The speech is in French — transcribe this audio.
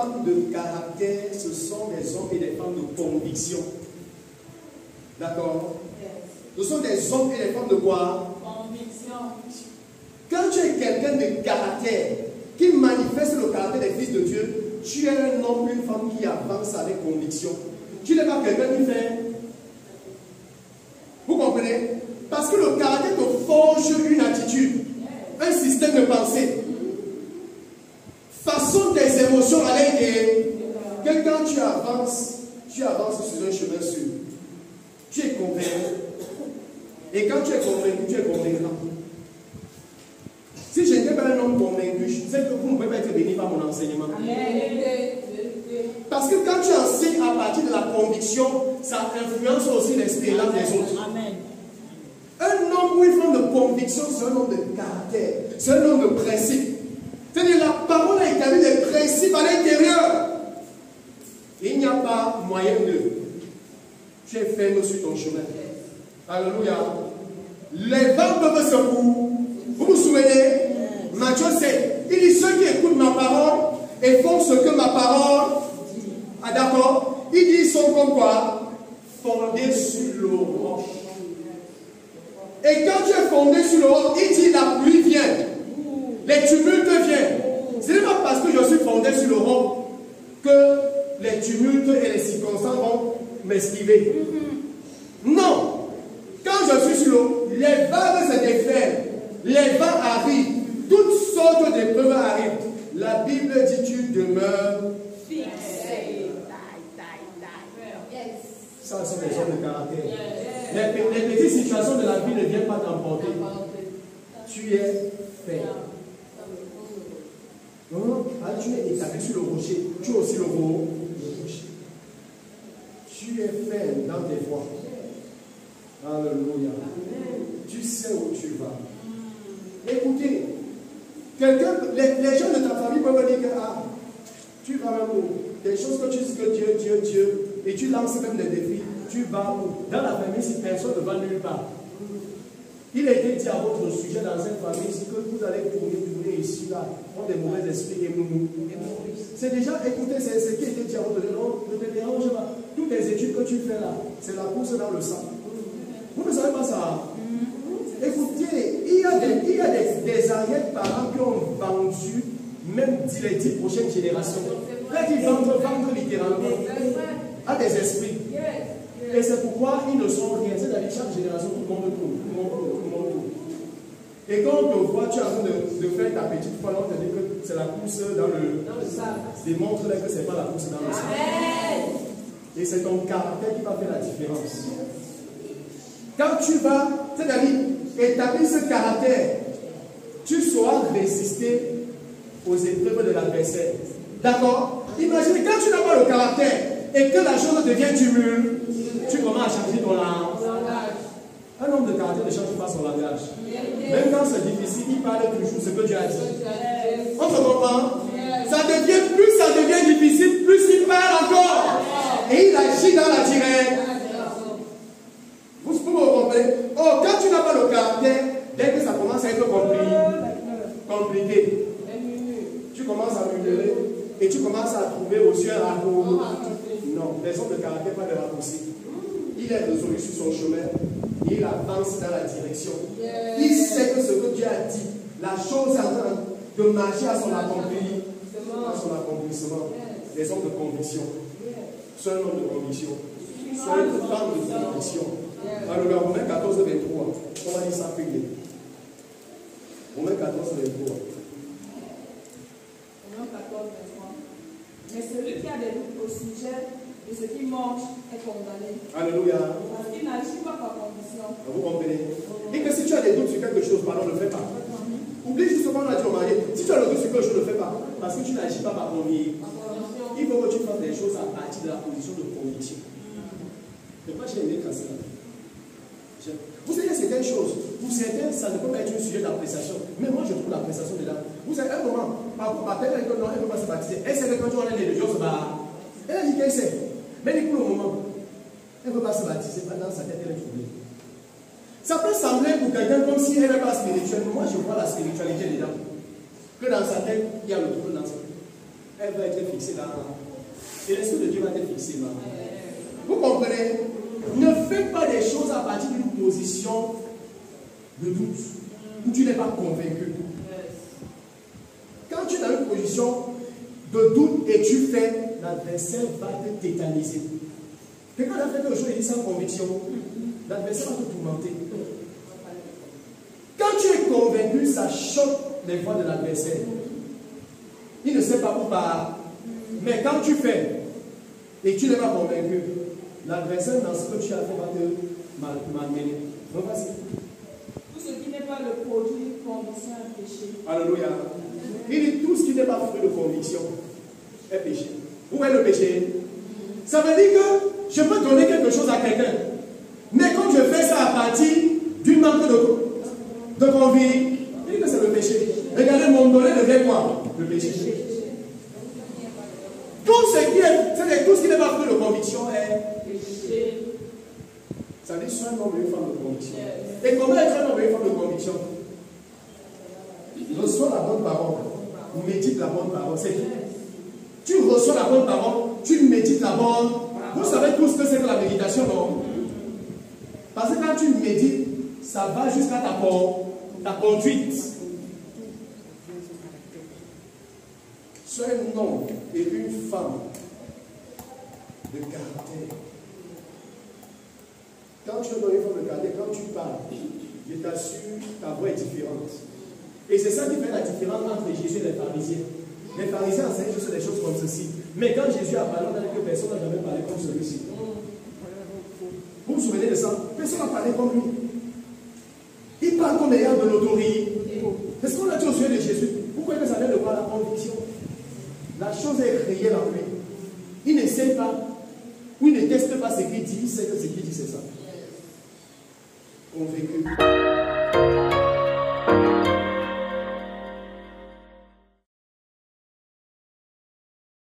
femmes de caractère, ce sont des hommes et des femmes de conviction. D'accord? Ce sont des hommes et des femmes de quoi? Conviction. Quand tu es quelqu'un de caractère, qui manifeste le caractère des fils de Dieu, tu es un homme ou une femme qui avance avec conviction. Tu n'es pas quelqu'un qui fait. Vous comprenez? Parce que le caractère te forge une attitude, un système de pensée, façon des émotions à l'intérieur. Que quand tu avances sur un chemin sûr. Tu es convaincu. Et quand tu es convaincu, tu es convaincant. Si je n'étais pas un homme convaincu, je sais que vous ne pouvez pas être béni par mon enseignement. Parce que quand tu enseignes à partir de la conviction, ça influence aussi l'expérience des autres. Amen. Un homme ou une femme de conviction, c'est un homme de caractère, c'est un homme de principe. C'est-à-dire la parole a établi des principes à l'intérieur. Il n'y a pas moyen de. Tu es ferme sur ton chemin. Alléluia. Les vents peuvent secouer. Vous vous souvenez? Matthieu 7. Il dit ceux qui écoutent ma parole et font ce que ma parole. Ah d'accord? Il dit ils sont comme quoi? Fondés sur le roc. Et quand tu es fondé sur le roc, il dit la pluie vient. Les tumultes viennent. Ce n'est pas parce que je suis fondé sur le roc que les tumultes et les circonstances vont m'esquiver. Non. Quand je suis sur l'eau, les vagues se déferlent, les vents arrivent, toutes sortes d'épreuves arrivent. La Bible dit tu demeures fixé. Ça, ce sont des hommes de caractère. Les petites situations de la vie ne viennent pas t'emporter. Tu es ferme. Tu es établi sur le rocher. Tu es aussi le rocher. Tu es ferme dans tes voies. Alléluia. Tu sais où tu vas. Écoutez, les gens de ta famille peuvent dire que tu vas même où? Des choses que tu dis que Dieu, et tu lances même des défis. Tu vas où? Dans la famille, si personne ne va nulle part. Il a été dit à votre sujet dans cette famille, c'est que vous allez tourner ici, là, prendre des mauvais esprits et nous. C'est déjà, écoutez, c'est ce qui a été dit à votre sujet. Non, ne te dérange pas. Toutes les études que tu fais là, c'est la course dans le sang. Vous ne savez pas ça? Écoutez, il y a des arrière-parents qui ont vendu même les 10 prochaines générations. Là, ils vendent littéralement à des esprits. Et c'est pourquoi ils ne sont rien. C'est-à-dire chaque génération, tout le monde tourne. Et quand on te voit, tu es en train de faire ta petite foi, on te dit que c'est la course dans le sang. Démontre-leur que ce n'est pas la course dans le sang. Et c'est ton caractère qui va faire la différence. Quand tu vas, c'est-à-dire établir ce caractère, tu sauras résister aux épreuves de l'adversaire. D'accord? Imaginez, quand tu n'as pas le caractère et que la chose devient tumulte, tu commences à changer ton langage. Un homme de caractère ne change pas son langage. Même quand c'est difficile, il parle toujours ce que Dieu a dit. On se comprend? Plus ça devient difficile, plus il parle encore. Et il agit dans la direction. Vous comprenez? Oh, quand tu n'as pas le caractère, dès que ça commence à être compliqué, tu commences à murmurer et tu commences à trouver aux yeux un raccourci. Non, les hommes de caractère, pas de raccourci. Il est résolu sur son chemin, il avance dans la direction. Il sait que ce que Dieu a dit, la chose est en train de marcher à son accomplissement. Les hommes de conviction. C'est un homme de conviction. C'est une femme de conviction. Alors, Romains 14, 23. On va lire ça plus vite. Romains 14, 23. Romains 14, 23. Mais celui qui a des doutes au sujet de ce qui mange est condamné. Alléluia. Parce qu'il n'agit pas par condition. Vous comprenez? Et que si tu as des doutes sur quelque chose, pardon, ne le fais pas. Oublie justement, on a dit au mari, si tu as le doute sur quelque chose, ne le fais pas. Parce que tu n'agis pas par conviction. Il faut que tu fasses des choses à partir de la position de conviction. Ne pas gêner comme ça. Vous savez, certaines choses, pour certains, ça ne peut pas être un sujet d'appréciation. Mais moi, je trouve l'appréciation dedans. Vous savez, un moment, par rapport à elle, elle ne peut pas se baptiser. Elle sait que quand tu as les Dieu se bat. Elle a dit qu'elle sait. Mais pour le moment, elle ne peut pas se baptiser. Dans sa tête, elle est troublée. Ça peut sembler pour quelqu'un comme si elle n'est pas spirituelle. Moi, je vois la spiritualité dedans. Que dans sa tête, il y a le trouble dans sa tête. elle va être fixée là. Et l'Esprit de Dieu va être fixé là. Vous comprenez? Ne fais pas des choses à partir d'une position de doute, où tu n'es pas convaincu. Quand tu es dans une position de doute et tu fais, l'adversaire va te tétaniser. Quelqu'un a fait quelque chose et dit sans conviction, l'adversaire va te tourmenter. Quand tu es convaincu, ça choque les voix de l'adversaire. Il ne sait pas où part. Mais quand tu fais et tu n'es pas convaincu, l'adversaire dans ce que tu as fait va te malmener. Donc vas-y. Tout ce qui n'est pas le produit d'une conviction est péché. Alléluia. Il dit tout ce qui n'est pas fruit de conviction est péché. Où est le péché? Ça veut dire que je peux donner quelque chose à quelqu'un. Mais quand je fais ça à partir d'une manque de conviction, il dit que c'est le péché. Regardez, mon donné devient quoi? Le péché. Tout ce qui n'est pas fruit de conviction est péché. Ça veut dire sois un homme et une femme de conviction. Et comment être un homme et une femme de conviction? Reçois la bonne parole, médite la bonne parole, c'est tout. Tu reçois la bonne parole, tu médites la bonne. Vous savez tous ce que c'est que la méditation, non? Parce que quand tu médites, ça va jusqu'à ta conduite. Sois un homme et une femme de caractère. Quand tu es dans une femme de caractère, quand tu parles, je t'assure, ta voix est différente. Et c'est ça qui fait la différence entre Jésus et les pharisiens. Les pharisiens enseignaient juste des choses comme ceci. Mais quand Jésus a parlé, on a dit que personne n'a jamais parlé comme celui-ci. Vous vous souvenez de ça? Personne n'a parlé comme lui. Il parle comme ayant de l'autorité. C'est ce qu'on a dit au sujet de Jésus. Vous croyez que ça vient de voir la conviction? La chose est réelle en lui. Il n'essaie pas, ou il ne teste pas ce qu'il dit, il sait que ce qu'il dit c'est ça. Convaincu.